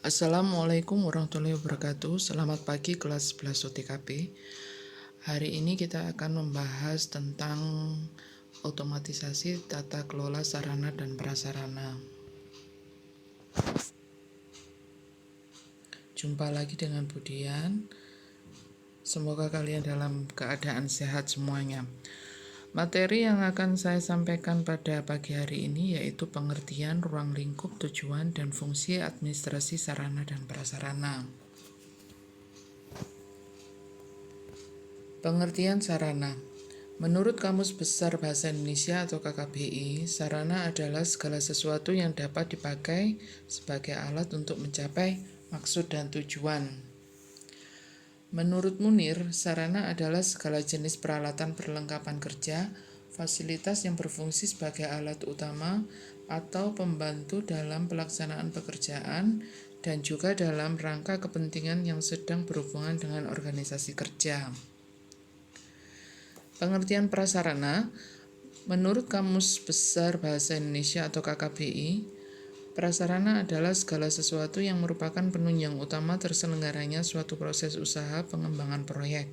Assalamualaikum warahmatullahi wabarakatuh. Selamat pagi kelas 11 OTKP. Hari ini kita akan membahas tentang otomatisasi tata kelola sarana dan prasarana. Jumpa lagi dengan Budian. Semoga kalian dalam keadaan sehat semuanya. Materi yang akan saya sampaikan pada pagi hari ini yaitu pengertian ruang lingkup tujuan dan fungsi administrasi sarana dan prasarana. Pengertian sarana. Menurut Kamus Besar Bahasa Indonesia atau KKBI, sarana adalah segala sesuatu yang dapat dipakai sebagai alat untuk mencapai maksud dan tujuan. Menurut Munir, sarana adalah segala jenis peralatan perlengkapan kerja, fasilitas yang berfungsi sebagai alat utama atau pembantu dalam pelaksanaan pekerjaan dan juga dalam rangka kepentingan yang sedang berhubungan dengan organisasi kerja. Pengertian prasarana, menurut Kamus Besar Bahasa Indonesia atau KKBI, prasarana adalah segala sesuatu yang merupakan penunjang utama terselenggaranya suatu proses usaha pengembangan proyek.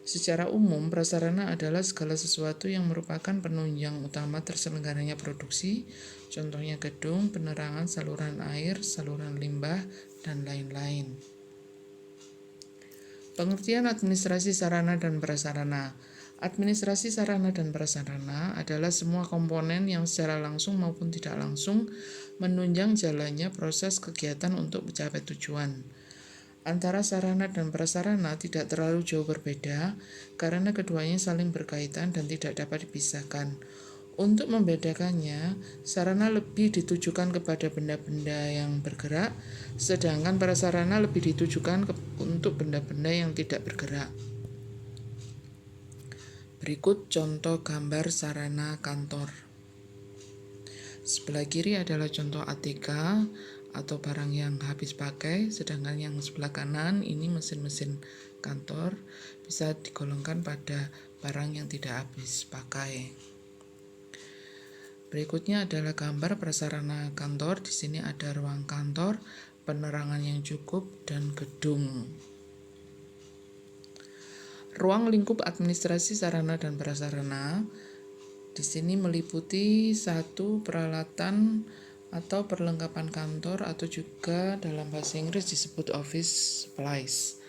Secara umum, prasarana adalah segala sesuatu yang merupakan penunjang utama terselenggaranya produksi, contohnya gedung, penerangan, saluran air, saluran limbah, dan lain-lain. Pengertian administrasi sarana dan prasarana. Administrasi sarana dan prasarana adalah semua komponen yang secara langsung maupun tidak langsung menunjang jalannya proses kegiatan untuk mencapai tujuan. Antara sarana dan prasarana tidak terlalu jauh berbeda karena keduanya saling berkaitan dan tidak dapat dipisahkan. Untuk membedakannya, sarana lebih ditujukan kepada benda-benda yang bergerak, sedangkan prasarana lebih ditujukan untuk benda-benda yang tidak bergerak. Berikut contoh gambar sarana kantor. Sebelah kiri adalah contoh ATK atau barang yang habis pakai, sedangkan yang sebelah kanan ini mesin-mesin kantor bisa digolongkan pada barang yang tidak habis pakai. Berikutnya adalah gambar prasarana kantor. Di sini ada ruang kantor, penerangan yang cukup, dan gedung. Ruang lingkup administrasi sarana dan prasarana di sini meliputi satu peralatan atau perlengkapan kantor atau juga dalam bahasa Inggris disebut office supplies.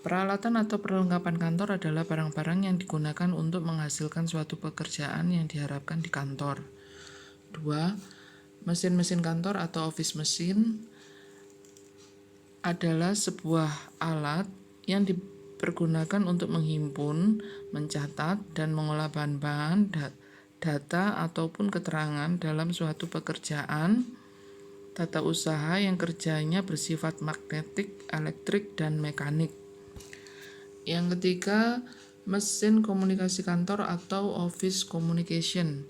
Peralatan atau perlengkapan kantor adalah barang-barang yang digunakan untuk menghasilkan suatu pekerjaan yang diharapkan di kantor. 2. Mesin-mesin kantor atau office machine adalah sebuah alat yang dipergunakan untuk menghimpun, mencatat, dan mengolah bahan-bahan, data, ataupun keterangan dalam suatu pekerjaan tata usaha yang kerjanya bersifat magnetik, elektrik, dan mekanik. Yang ketiga, mesin komunikasi kantor atau office communication.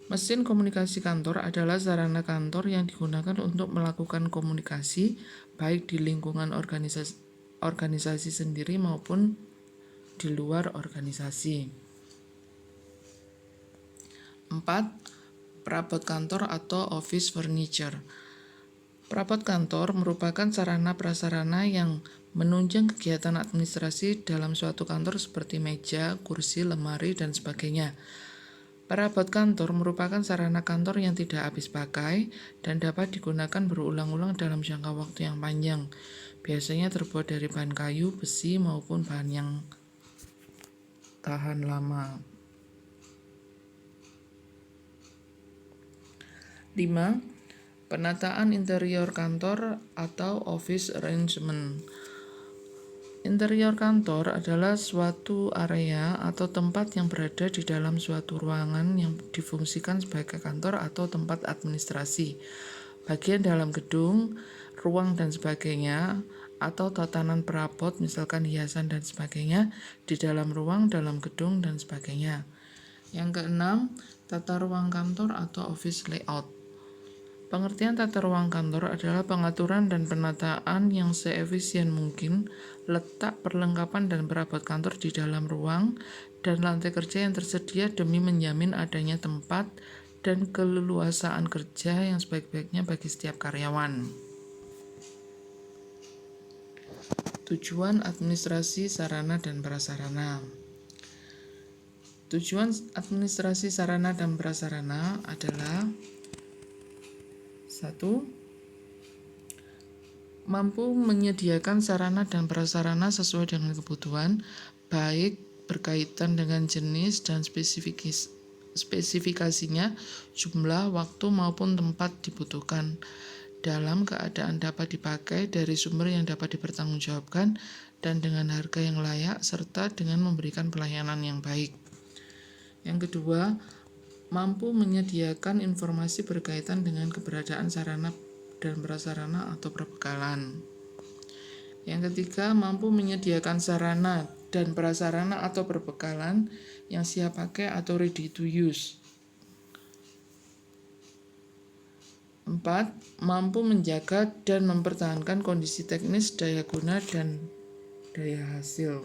Mesin komunikasi kantor adalah sarana kantor yang digunakan untuk melakukan komunikasi baik di lingkungan organisasi sendiri maupun di luar organisasi. 4. Perabot kantor atau office furniture. Perabot kantor merupakan sarana prasarana yang menunjang kegiatan administrasi dalam suatu kantor seperti meja, kursi, lemari, dan sebagainya. Perabot kantor merupakan sarana kantor yang tidak habis pakai dan dapat digunakan berulang-ulang dalam jangka waktu yang panjang. Biasanya terbuat dari bahan kayu, besi, maupun bahan yang tahan lama. 5. Penataan interior kantor atau office arrangement. Interior kantor adalah suatu area atau tempat yang berada di dalam suatu ruangan yang difungsikan sebagai kantor atau tempat administrasi. Bagian dalam gedung, ruang dan sebagainya, atau tatanan perabot misalkan hiasan dan sebagainya di dalam ruang, dalam gedung, dan sebagainya. Yang keenam, tata ruang kantor atau office layout. Pengertian tata ruang kantor adalah pengaturan dan penataan yang seefisien mungkin letak perlengkapan dan perabot kantor di dalam ruang dan lantai kerja yang tersedia demi menjamin adanya tempat dan keleluasaan kerja yang sebaik-baiknya bagi setiap karyawan. Tujuan administrasi sarana dan prasarana. Tujuan administrasi sarana dan prasarana adalah 1. Mampu menyediakan sarana dan prasarana sesuai dengan kebutuhan, baik berkaitan dengan jenis dan spesifikasinya, jumlah, waktu maupun tempat dibutuhkan, dalam keadaan dapat dipakai dari sumber yang dapat dipertanggungjawabkan dan dengan harga yang layak, serta dengan memberikan pelayanan yang baik. Yang kedua, mampu menyediakan informasi berkaitan dengan keberadaan sarana dan prasarana atau perbekalan. Yang ketiga, mampu menyediakan sarana dan prasarana atau perbekalan yang siap pakai atau ready to use. 4. Mampu menjaga dan mempertahankan kondisi teknis, daya guna, dan daya hasil.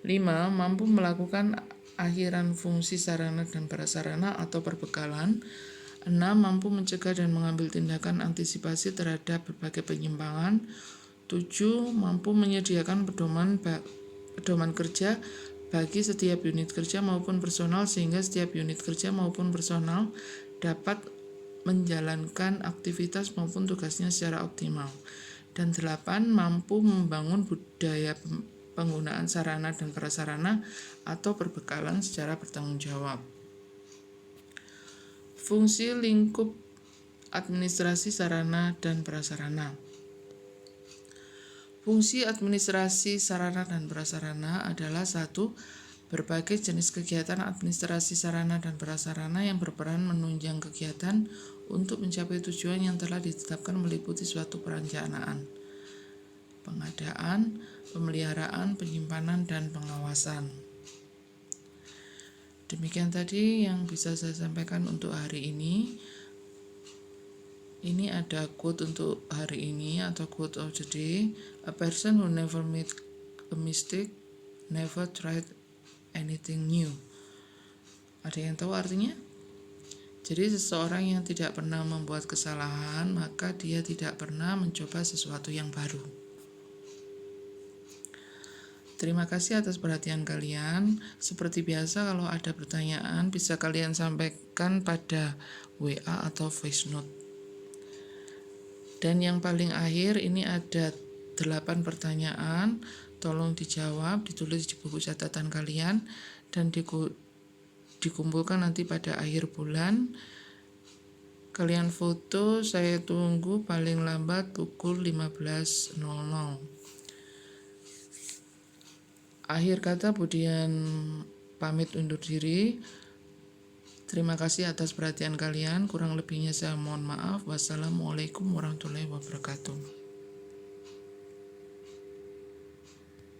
5. Mampu melakukan akhiran fungsi sarana dan prasarana atau perbekalan. 6. Mampu mencegah dan mengambil tindakan antisipasi terhadap berbagai penyimpangan. 7. Mampu menyediakan pedoman kerja bagi setiap unit kerja maupun personal sehingga setiap unit kerja maupun personal dapat menjalankan aktivitas maupun tugasnya secara optimal. Dan 8. Mampu membangun budaya penggunaan sarana dan prasarana atau perbekalan secara bertanggung jawab. Fungsi lingkup administrasi sarana dan prasarana. Fungsi administrasi sarana dan prasarana adalah 1. Berbagai jenis kegiatan administrasi sarana dan prasarana yang berperan menunjang kegiatan untuk mencapai tujuan yang telah ditetapkan meliputi suatu perencanaan, pengadaan, pemeliharaan, penyimpanan, dan pengawasan. Demikian tadi yang bisa saya sampaikan untuk hari ini. Ini ada quote untuk hari ini atau quote of the day. A person who never made a mistake never tried anything new. Ada yang tahu artinya? Jadi seseorang yang tidak pernah membuat kesalahan, maka dia tidak pernah mencoba sesuatu yang baru. Terima kasih atas perhatian kalian. Seperti biasa, kalau ada pertanyaan bisa kalian sampaikan pada WA atau voice note. Dan yang paling akhir ini ada 8 pertanyaan. Tolong dijawab, ditulis di buku catatan kalian dan dikumpulkan nanti pada akhir bulan. Kalian foto, saya tunggu paling lambat pukul 15.00. Akhir kata Budian pamit undur diri. Terima kasih atas perhatian kalian. Kurang lebihnya saya mohon maaf. Wassalamualaikum warahmatullahi wabarakatuh.